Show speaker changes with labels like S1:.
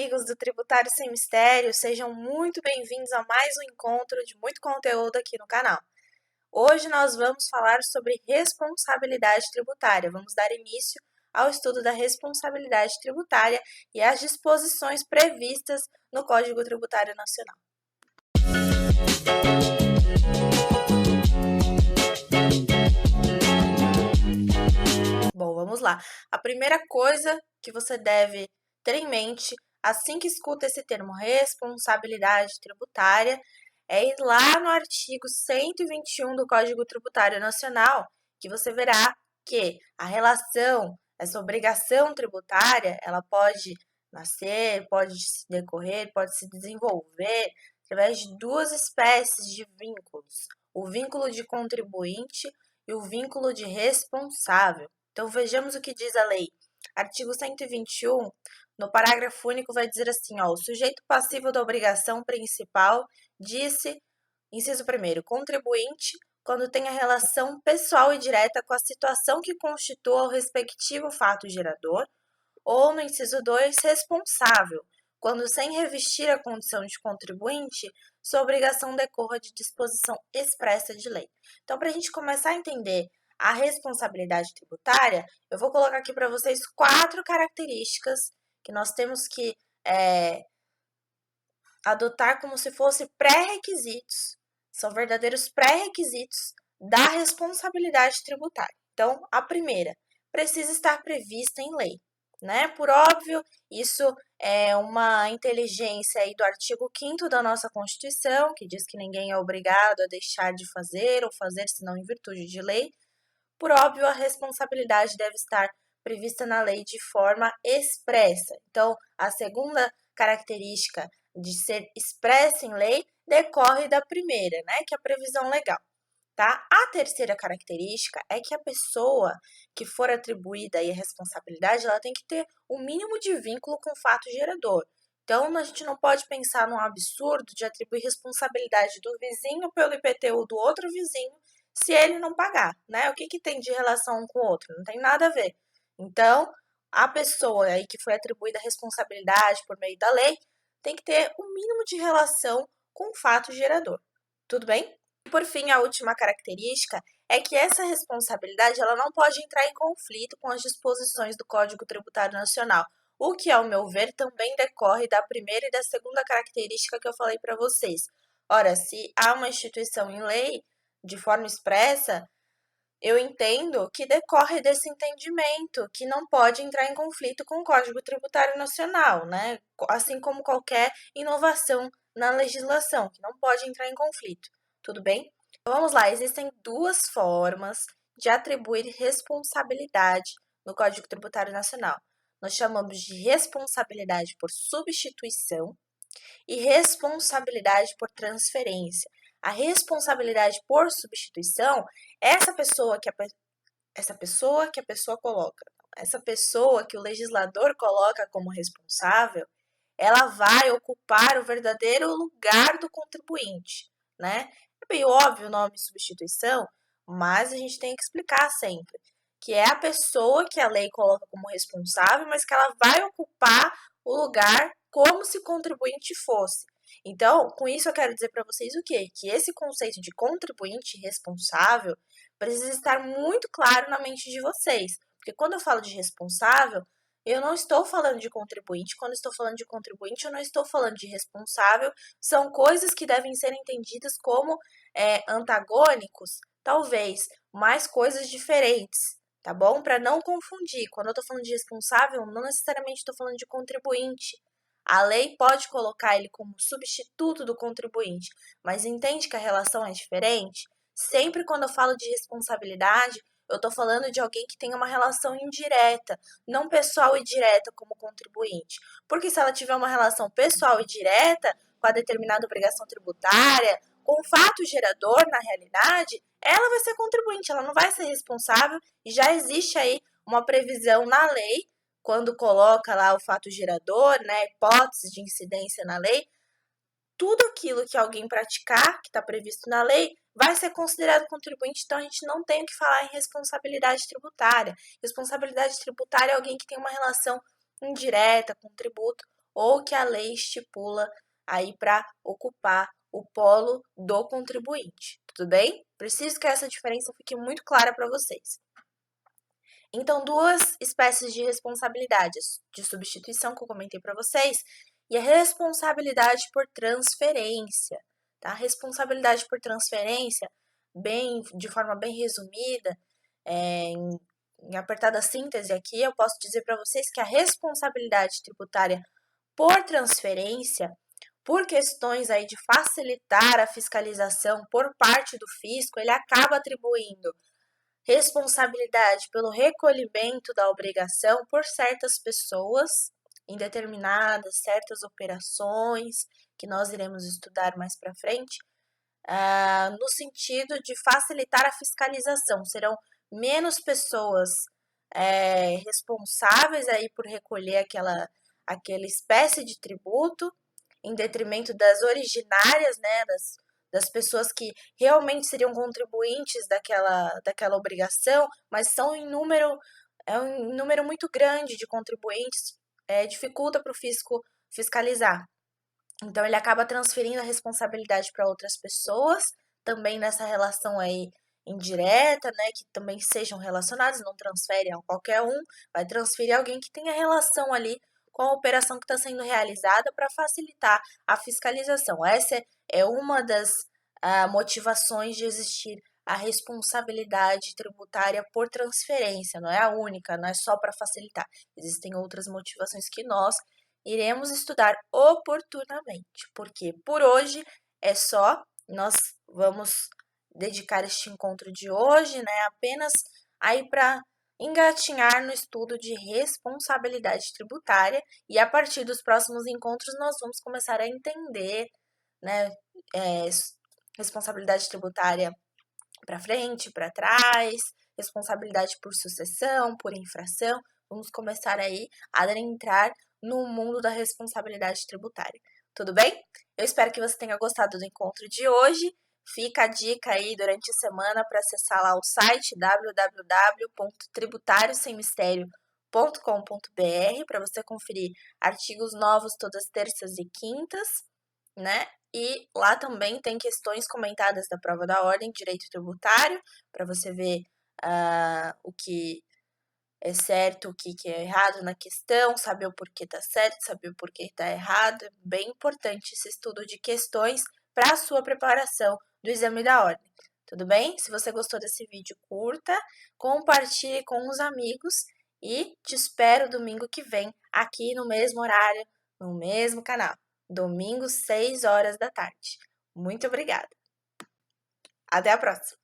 S1: amigos do Tributário Sem Mistério, sejam muito bem-vindos a mais um encontro de muito conteúdo aqui no canal. Hoje nós vamos falar sobre responsabilidade tributária. Vamos dar início ao estudo da responsabilidade tributária e as disposições previstas no Código Tributário Nacional. Bom, vamos lá. A primeira coisa que você deve ter em mente assim que escuta esse termo responsabilidade tributária é ir lá no artigo 121 do Código Tributário Nacional, que você verá que a relação, essa obrigação tributária, ela pode nascer, pode se decorrer, pode se desenvolver através de duas espécies de vínculos: o vínculo de contribuinte e o vínculo de responsável. Então, vejamos o que diz a lei. Artigo 121, no parágrafo único, vai dizer assim, ó, o sujeito passivo da obrigação principal disse, inciso 1º, contribuinte, quando tem a relação pessoal e direta com a situação que constitua o respectivo fato gerador, ou, no inciso 2, responsável, quando, sem revestir a condição de contribuinte, sua obrigação decorra de disposição expressa de lei. Então, para a gente começar a entender a responsabilidade tributária, eu vou colocar aqui para vocês 4 características que nós temos que adotar como se fossem pré-requisitos, são verdadeiros pré-requisitos da responsabilidade tributária. Então, a primeira, precisa estar prevista em lei, né? Por óbvio, isso é uma inteligência aí do artigo 5º da nossa Constituição, que diz que ninguém é obrigado a deixar de fazer ou fazer senão em virtude de lei. Por óbvio, a responsabilidade deve estar prevista na lei de forma expressa. Então, a segunda característica de ser expressa em lei decorre da primeira, né, que é a previsão legal, tá? A terceira característica é que a pessoa que for atribuída aí a responsabilidade, ela tem que ter o mínimo de vínculo com o fato gerador. Então, a gente não pode pensar num absurdo de atribuir responsabilidade do vizinho pelo IPTU do outro vizinho se ele não pagar, né? O que tem de relação um com o outro? Não tem nada a ver. Então, a pessoa aí que foi atribuída a responsabilidade por meio da lei tem que ter o mínimo de relação com o fato gerador. Tudo bem? E por fim, a última característica é que essa responsabilidade ela não pode entrar em conflito com as disposições do Código Tributário Nacional, o que, ao meu ver, também decorre da primeira e da segunda característica que eu falei para vocês. Ora, se há uma instituição em lei, de forma expressa, eu entendo que decorre desse entendimento, que não pode entrar em conflito com o Código Tributário Nacional, né? Assim como qualquer inovação na legislação, que não pode entrar em conflito. Tudo bem? Então, vamos lá, existem duas formas de atribuir responsabilidade no Código Tributário Nacional. Nós chamamos de responsabilidade por substituição e responsabilidade por transferência. A responsabilidade por substituição, essa pessoa que a pessoa coloca, essa pessoa que o legislador coloca como responsável, ela vai ocupar o verdadeiro lugar do contribuinte, né? É bem óbvio o nome substituição, mas a gente tem que explicar sempre que é a pessoa que a lei coloca como responsável, mas que ela vai ocupar o lugar como se contribuinte fosse. Então, com isso eu quero dizer para vocês o quê? Que esse conceito de contribuinte responsável precisa estar muito claro na mente de vocês. Porque quando eu falo de responsável, eu não estou falando de contribuinte. Quando eu estou falando de contribuinte, eu não estou falando de responsável. São coisas que devem ser entendidas como antagônicos, talvez, mas coisas diferentes, tá bom? Para não confundir. Quando eu estou falando de responsável, não necessariamente estou falando de contribuinte. A lei pode colocar ele como substituto do contribuinte, mas entende que a relação é diferente? Sempre quando eu falo de responsabilidade, eu estou falando de alguém que tem uma relação indireta, não pessoal e direta como contribuinte. Porque se ela tiver uma relação pessoal e direta com a determinada obrigação tributária, com o fato gerador, na realidade, ela vai ser contribuinte, ela não vai ser responsável, e já existe aí uma previsão na lei, quando coloca lá o fato gerador, né, hipótese de incidência na lei, tudo aquilo que alguém praticar, que está previsto na lei, vai ser considerado contribuinte, então a gente não tem o que falar em responsabilidade tributária. Responsabilidade tributária é alguém que tem uma relação indireta com o tributo, ou que a lei estipula aí para ocupar o polo do contribuinte, tudo bem? Preciso que essa diferença fique muito clara para vocês. Então, duas espécies de responsabilidades de substituição que eu comentei para vocês e a responsabilidade por transferência, tá? Responsabilidade por transferência, de forma bem resumida, em apertada síntese aqui, eu posso dizer para vocês que a responsabilidade tributária por transferência, por questões aí de facilitar a fiscalização por parte do fisco, ele acaba atribuindo responsabilidade pelo recolhimento da obrigação por certas pessoas em determinadas certas operações que nós iremos estudar mais para frente, no sentido de facilitar a fiscalização. Serão menos pessoas responsáveis aí por recolher aquela espécie de tributo, em detrimento das originárias, né, das pessoas que realmente seriam contribuintes daquela obrigação, mas são um número muito grande de contribuintes, dificulta para o fisco fiscalizar. Então, ele acaba transferindo a responsabilidade para outras pessoas, também nessa relação aí indireta, né, que também sejam relacionados, não transfere a qualquer um, vai transferir alguém que tenha relação ali com a operação que está sendo realizada para facilitar a fiscalização. Essa é uma das motivações de existir a responsabilidade tributária por transferência, não é a única, não é só para facilitar. Existem outras motivações que nós iremos estudar oportunamente, porque por hoje é só, nós vamos dedicar este encontro de hoje, né, apenas aí para engatinhar no estudo de responsabilidade tributária e a partir dos próximos encontros nós vamos começar a entender, né, responsabilidade tributária para frente, para trás, responsabilidade por sucessão, por infração. Vamos começar aí a adentrar no mundo da responsabilidade tributária. Tudo bem? Eu espero que você tenha gostado do encontro de hoje. Fica a dica aí durante a semana para acessar lá o site www.tributariossemmistério.com.br para você conferir artigos novos todas terças e quintas, né? E lá também tem questões comentadas da prova da ordem, direito tributário, para você ver o que é certo, o que é errado na questão, saber o porquê tá certo, saber o porquê tá errado. É bem importante esse estudo de questões para a sua preparação do exame da ordem. Tudo bem? Se você gostou desse vídeo, curta, compartilhe com os amigos e te espero domingo que vem aqui no mesmo horário, no mesmo canal. Domingo, 6 horas da tarde. Muito obrigada. Até a próxima!